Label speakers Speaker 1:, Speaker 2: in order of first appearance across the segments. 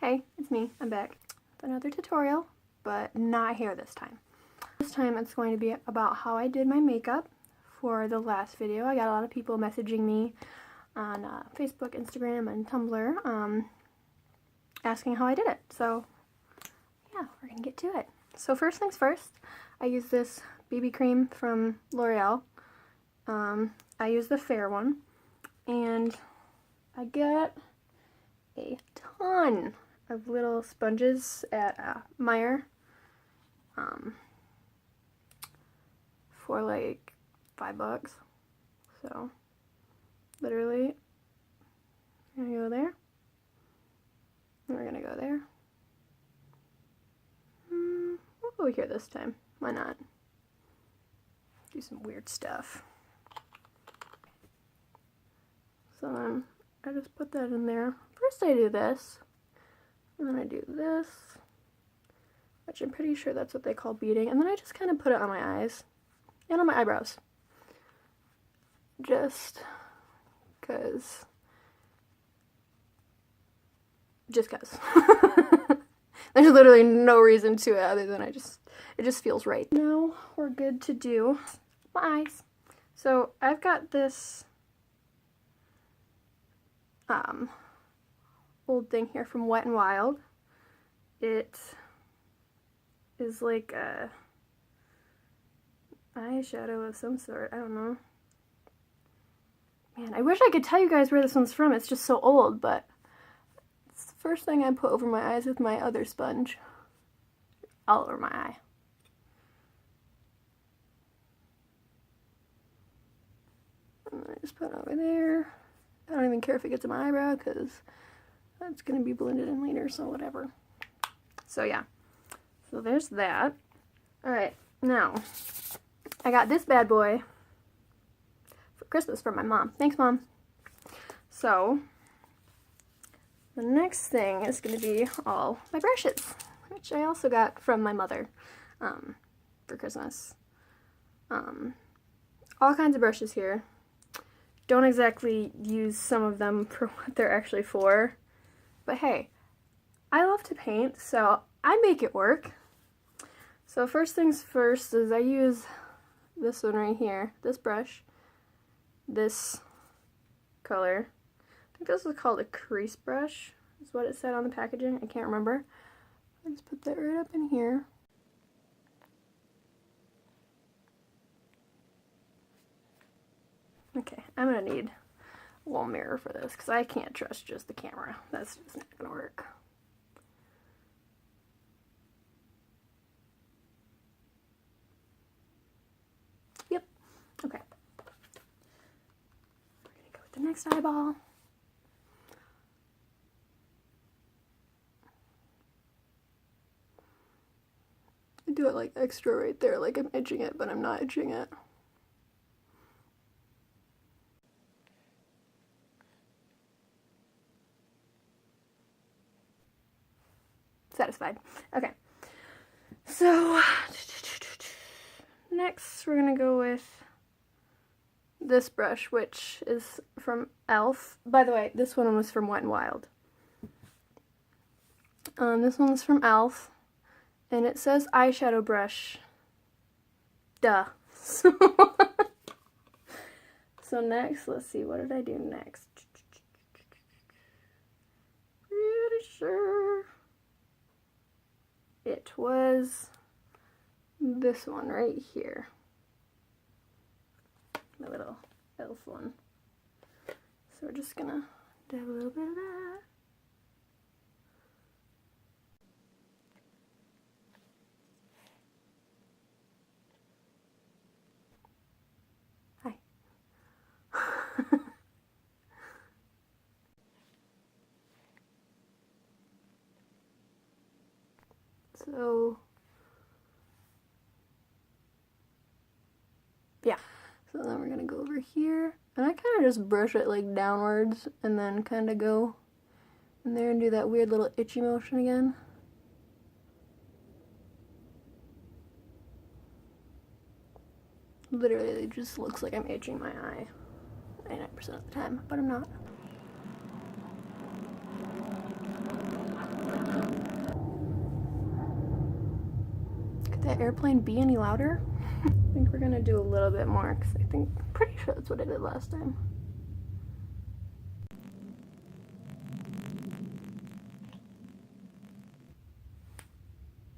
Speaker 1: Hey, it's me. I'm back with another tutorial, but not hair this time. This time it's going to be about how I did my makeup for the last video. I got a lot of people messaging me on Facebook, Instagram, and Tumblr asking how I did it. So yeah, we're gonna get to it. So first things first, I use this BB cream from L'Oreal. I use the fair one, and I got a ton of little sponges at Meijer for like $5. So literally, we're gonna go there, and we're gonna go there. We'll go here this time. Why not? Do some weird stuff. So then I just put that in there. First I do this, and then I do this, which I'm pretty sure that's what they call beading, and then I just kind of put it on my eyes and on my eyebrows. Just cause. There's literally no reason to it other than it just feels right. Now we're good to do my eyes. So I've got this old thing here from Wet n Wild. It is like a eyeshadow of some sort. I don't know. Man, I wish I could tell you guys where this one's from. It's just so old, but it's the first thing I put over my eyes with my other sponge. All over my eye. And then I just put it over there. I don't even care if it gets in my eyebrow because that's going to be blended in later, so whatever. So yeah, so there's that. Alright, now, I got this bad boy for Christmas from my mom. Thanks, Mom. So, the next thing is going to be all my brushes, which I also got from my mother for Christmas. All kinds of brushes here. Don't exactly use some of them for what they're actually for, but hey, I love to paint, so I make it work. So first things first is I use this one right here, this brush, this color. I think this is called a crease brush, is what it said on the packaging. I can't remember. I just put that right up in here. Okay, I'm gonna need a little mirror for this because I can't trust just the camera. That's just not gonna work. Yep, okay. We're gonna go with the next eyeball. I do it like extra right there, like I'm itching it, but I'm not itching it. Satisfied. Okay. So, next we're gonna go with this brush, which is from e.l.f. By the way, this one was from Wet n Wild. This one's from e.l.f. and it says eyeshadow brush. Duh. So next, let's see, what did I do next? Pretty sure it was this one right here. The little e.l.f. one. So we're just gonna dab a little bit of that. Hi. So yeah. So then we're gonna go over here, and I kind of just brush it like downwards, and then kind of go in there and do that weird little itchy motion again. Literally, it just looks like I'm itching my eye 99% of the time, but I'm not. that airplane be any louder? I think we're gonna do a little bit more because pretty sure that's what I did last time.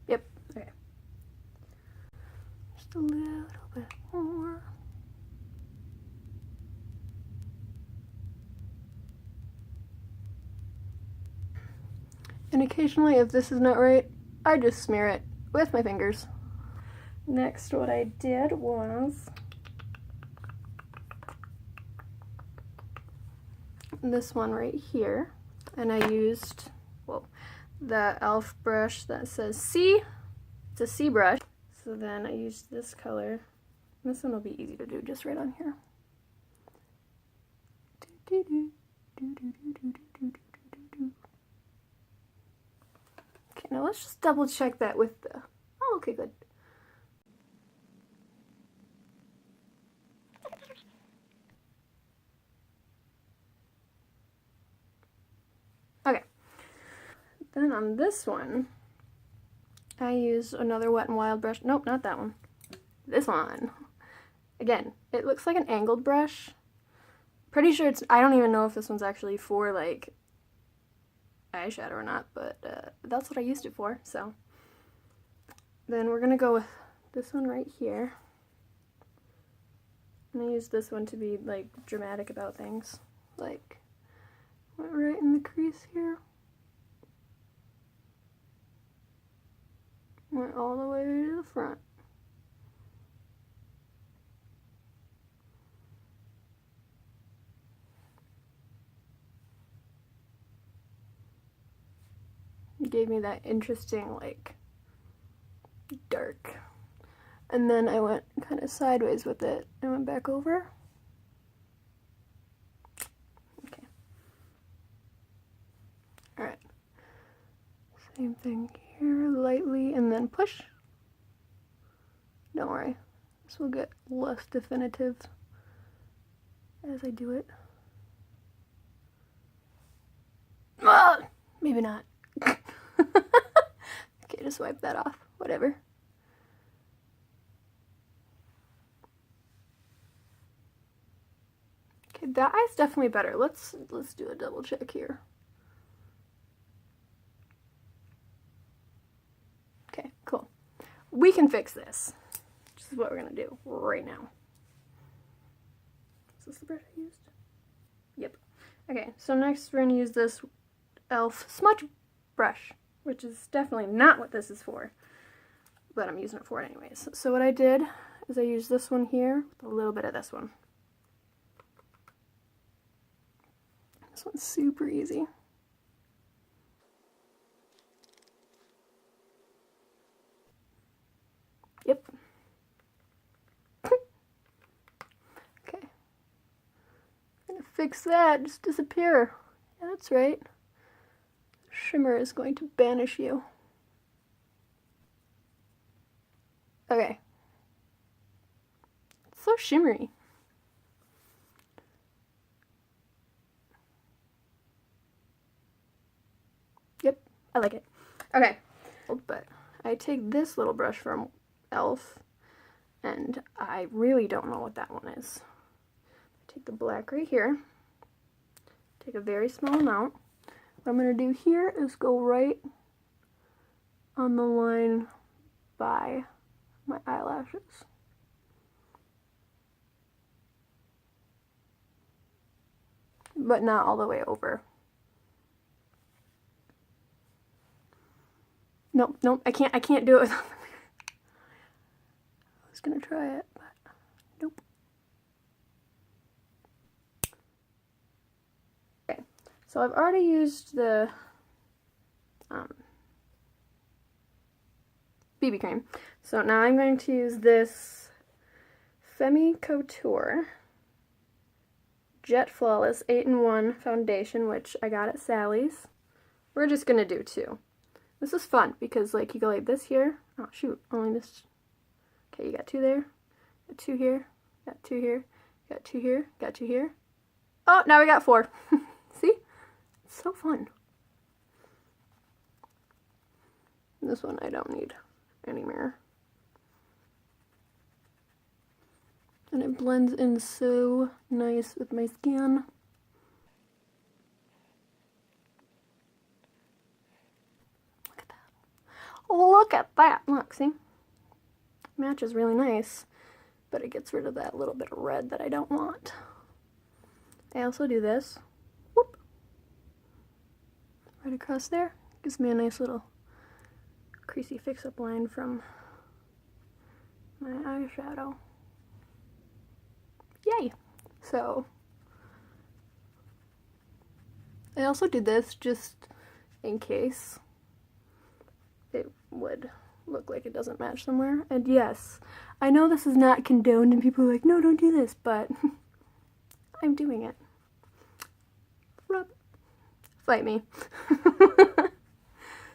Speaker 1: Yep, okay. Just a little bit more. And occasionally, if this is not right, I just smear it with my fingers. Next, what I did was this one right here, and I used, well, the e.l.f. brush that says C. It's a C brush. So then I used this color. This one will be easy to do just right on here. Okay, now let's just double check that with the, oh, okay, good. Okay, then on this one, I used another Wet n Wild brush. Nope, not that one. This one. Again, it looks like an angled brush. Pretty sure it's, I don't even know if this one's actually for like eyeshadow or not, but that's what I used it for, so. Then we're gonna go with this one right here. I'm gonna use this one to be like dramatic about things. Like, went right in the crease here. Went all the way to the front. It gave me that interesting, like, dark. And then I went kind of sideways with it and went back over. Okay. Alright. Same thing here, lightly, and then push. Don't worry. This will get less definitive as I do it. Ah, maybe not. Okay, just wipe that off. Whatever. Okay, that eye's definitely better. Let's do a double check here. Okay, cool. We can fix this. This is what we're gonna do right now. Is this the brush I used? Yep. Okay, so next we're gonna use this e.l.f. smudge brush, which is definitely not what this is for, but I'm using it for it anyways. So what I did is I used this one here with a little bit of this one. This one's super easy. Yep. Okay. I'm gonna fix that, just disappear. Yeah, that's right. Shimmer is going to banish you. Okay. It's so shimmery. Yep, I like it. Okay, but I take this little brush from e.l.f. and I really don't know what that one is. Take the black right here, take a very small amount. What I'm going to do here is go right on the line by my eyelashes. But not all the way over. Nope, nope, I can't do it without the mirror. I was going to try it, but nope. Okay, so I've already used the BB cream. So now I'm going to use this Femme Couture Jet Flawless 8-in-1 foundation, which I got at Sally's. We're just going to do 2. This is fun because, like, you go like this here. Oh, shoot, only this. Okay, you got 2 there. Got 2 here. Got 2 here. Got 2 here. Got 2 here. Oh, now we got 4. See? It's so fun. This one I don't need any mirror. it blends in so nice with my skin. Look at that. Look at that. Look, see? Matches really nice, but it gets rid of that little bit of red that I don't want. I also do this. Whoop. Right across there. Gives me a nice little creasy fix-up line from my eyeshadow. Yay! So, I also did this just in case it would look like it doesn't match somewhere. And yes, I know this is not condoned and people are like, no, don't do this, but I'm doing it. Rub. Fight me.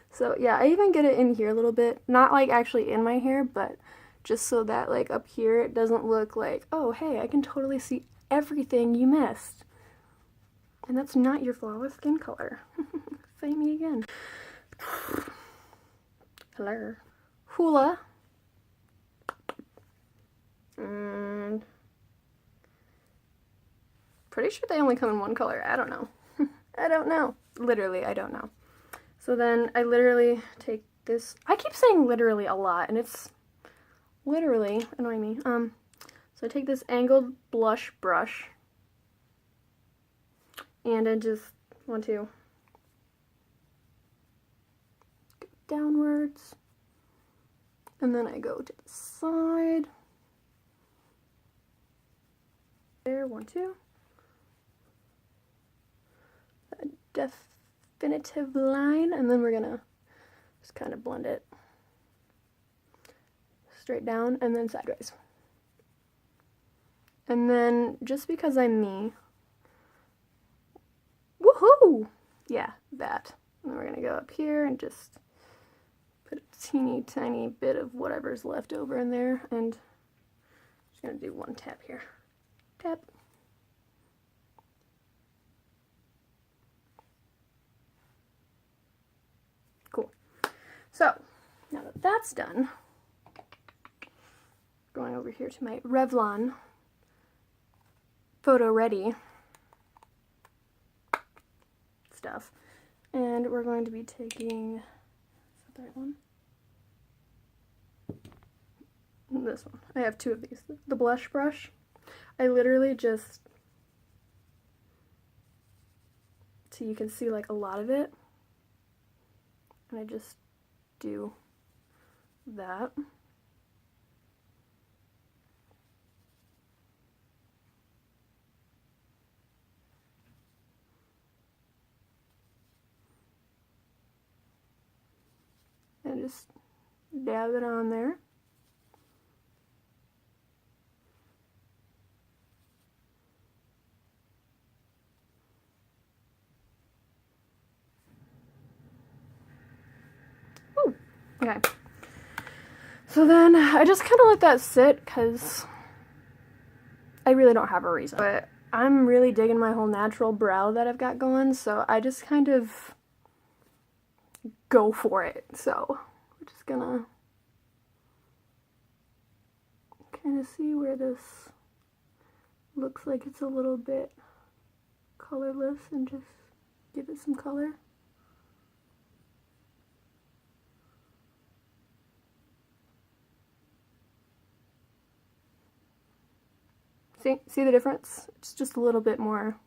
Speaker 1: So yeah, I even get it in here a little bit. Not like actually in my hair, but just so that like up here it doesn't look like, oh hey, I can totally see everything you missed. And that's not your flawless skin color. Fight me again. Hello. Hoola. And pretty sure they only come in one color. I don't know. I don't know. Literally, I don't know. So then I literally take this. I keep saying literally a lot, and it's literally annoying me. So I take this angled blush brush, and I just want to go downwards, and then I go to the side. There, 1, 2. A definitive line, and then we're gonna just kind of blend it straight down and then sideways. And then just because I'm me, woohoo! Yeah, that. And then we're gonna go up here and just put a teeny tiny bit of whatever's left over in there, and just gonna do 1 tap here. Tap. Cool. So, now that that's done, going over here to my Revlon Photo Ready stuff, and we're going to be taking, is that the right one? This one. I have 2 of these. The blush brush. I literally just, so you can see like a lot of it, and I just do that. And just dab it on there. Ooh, okay. So then I just kind of let that sit because I really don't have a reason. But I'm really digging my whole natural brow that I've got going, so I just kind of go for it. So we're just gonna kind of see where this looks like it's a little bit colorless and just give it some color. See the difference? It's just a little bit more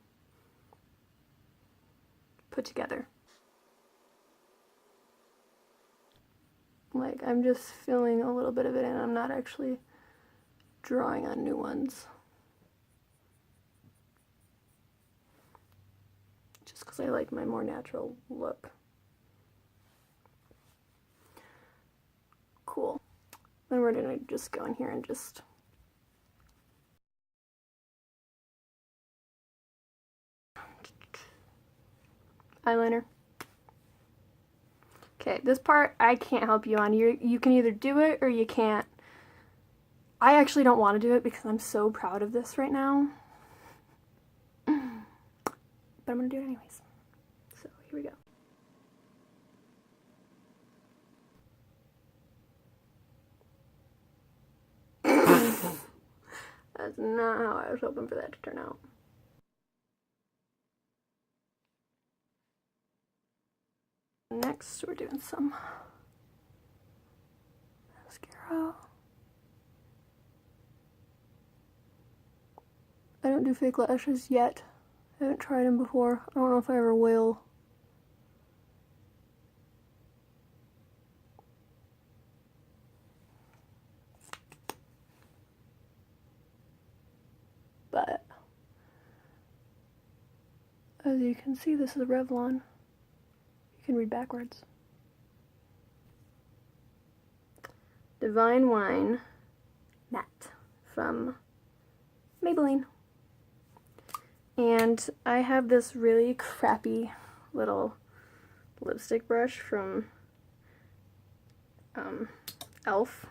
Speaker 1: put together. Like, I'm just filling a little bit of it in. I'm not actually drawing on new ones. Just because I like my more natural look. Cool. Then we're gonna just go in here and just eyeliner. Okay, this part I can't help you on. You can either do it or you can't. I actually don't want to do it because I'm so proud of this right now. But I'm going to do it anyways. So, here we go. That's not how I was hoping for that to turn out. Next, we're doing some mascara. I don't do fake lashes yet. I haven't tried them before. I don't know if I ever will. But as you can see, this is Revlon. You can read backwards. Divine Wine Matte from Maybelline. And I have this really crappy little lipstick brush from Elf.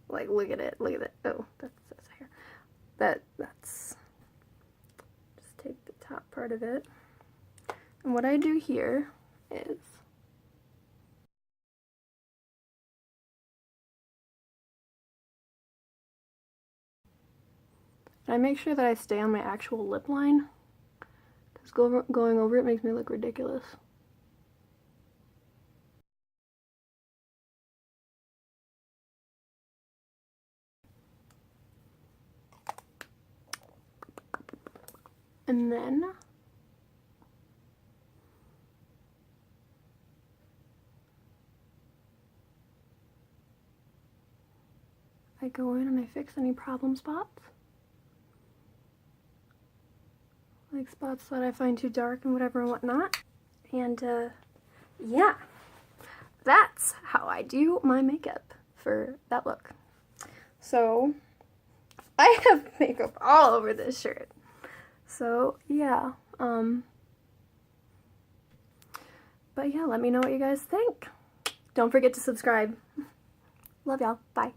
Speaker 1: Like, look at it, look at it. Oh, that's hair. That's, just take the top part of it. And what I do here is I make sure that I stay on my actual lip line, because going over it makes me look ridiculous. And then I go in and I fix any problem spots. Like spots that I find too dark and whatever and whatnot. And yeah, that's how I do my makeup for that look. So I have makeup all over this shirt. So yeah, but yeah, let me know what you guys think. Don't forget to subscribe. Love y'all. Bye.